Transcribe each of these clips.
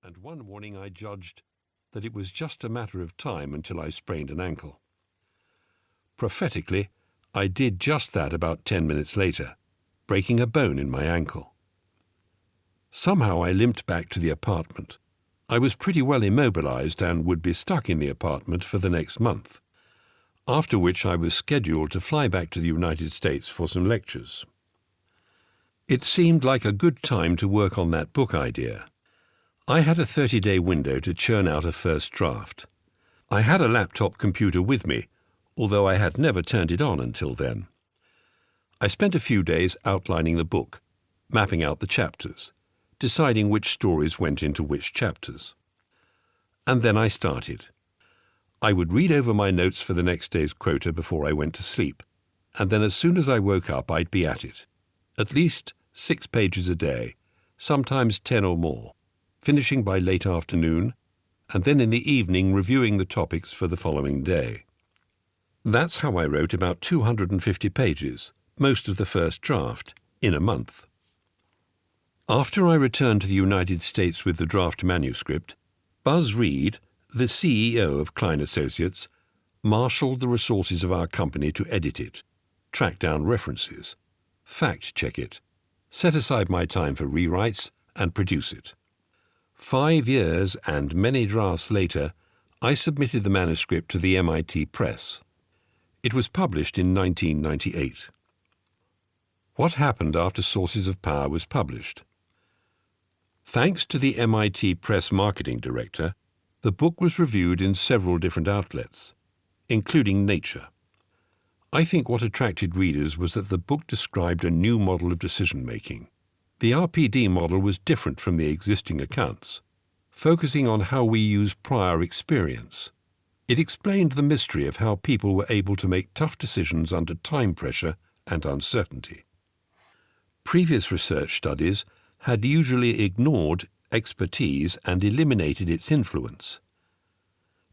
and one morning I judged that it was just a matter of time until I sprained an ankle. Prophetically, I did just that about 10 minutes later, breaking a bone in my ankle. Somehow I limped back to the apartment. I was pretty well immobilized and would be stuck in the apartment for the next month, after which I was scheduled to fly back to the United States for some lectures. It seemed like a good time to work on that book idea. I had a 30-day window to churn out a first draft. I had a laptop computer with me, although I had never turned it on until then. I spent a few days outlining the book, mapping out the chapters, deciding which stories went into which chapters. And then I started. I would read over my notes for the next day's quota before I went to sleep, and then as soon as I woke up I'd be at it. At least 6 pages a day, sometimes 10 or more, finishing by late afternoon, and then in the evening reviewing the topics for the following day. That's how I wrote about 250 pages, most of the first draft, in a month. After I returned to the United States with the draft manuscript, Buzz Reed, the CEO of Klein Associates, marshaled the resources of our company to edit it, track down references, fact-check it, set aside my time for rewrites, and produce it. 5 years and many drafts later, I submitted the manuscript to the MIT Press. It was published in 1998. What happened after Sources of Power was published? Thanks to the MIT Press marketing director, the book was reviewed in several different outlets, including Nature. I think what attracted readers was that the book described a new model of decision-making. The RPD model was different from the existing accounts, focusing on how we use prior experience. It explained the mystery of how people were able to make tough decisions under time pressure and uncertainty. Previous research studies had usually ignored expertise and eliminated its influence.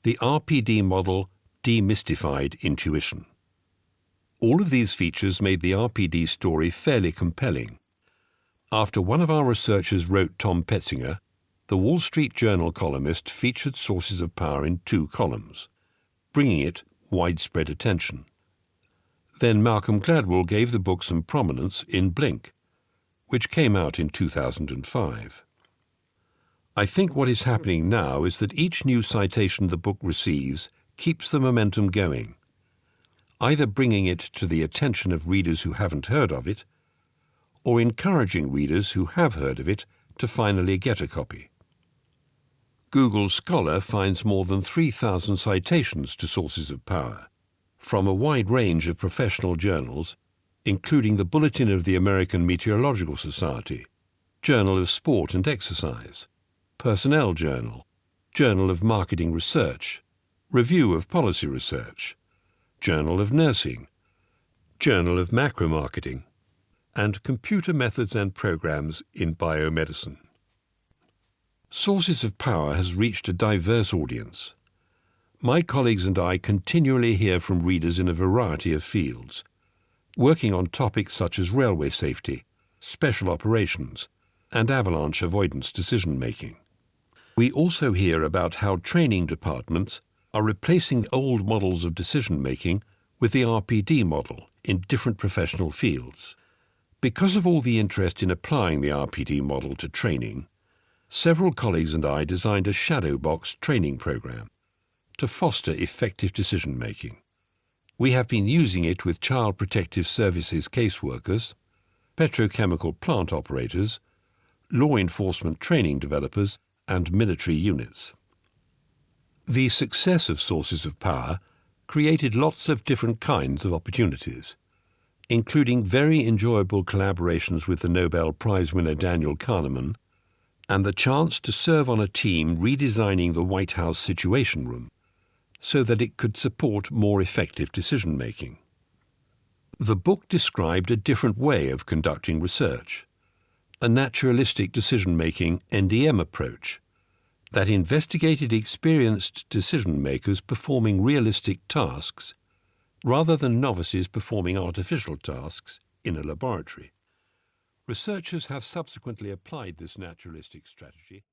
The RPD model demystified intuition. All of these features made the RPD story fairly compelling. After one of our researchers wrote Tom Petzinger, the Wall Street Journal columnist featured Sources of Power in 2 columns, bringing it widespread attention. Then Malcolm Gladwell gave the book some prominence in Blink, which came out in 2005. I think what is happening now is that each new citation the book receives keeps the momentum going, either bringing it to the attention of readers who haven't heard of it, or encouraging readers who have heard of it to finally get a copy. Google Scholar finds more than 3,000 citations to Sources of Power, from a wide range of professional journals, including the Bulletin of the American Meteorological Society, Journal of Sport and Exercise, Personnel Journal, Journal of Marketing Research, Review of Policy Research, Journal of Nursing, Journal of Macromarketing, and Computer Methods and Programs in Biomedicine. Sources of Power has reached a diverse audience. My colleagues and I continually hear from readers in a variety of fields, working on topics such as railway safety, special operations, and avalanche avoidance decision-making. We also hear about how training departments are replacing old models of decision-making with the RPD model in different professional fields. Because of all the interest in applying the RPD model to training, several colleagues and I designed a shadow box training program to foster effective decision-making. We have been using it with Child Protective Services caseworkers, petrochemical plant operators, law enforcement training developers, and military units. The success of Sources of Power created lots of different kinds of opportunities, including very enjoyable collaborations with the Nobel Prize winner Daniel Kahneman, and the chance to serve on a team redesigning the White House Situation Room so that it could support more effective decision-making. The book described a different way of conducting research, a naturalistic decision-making NDM approach that investigated experienced decision-makers performing realistic tasks rather than novices performing artificial tasks in a laboratory. Researchers have subsequently applied this naturalistic strategy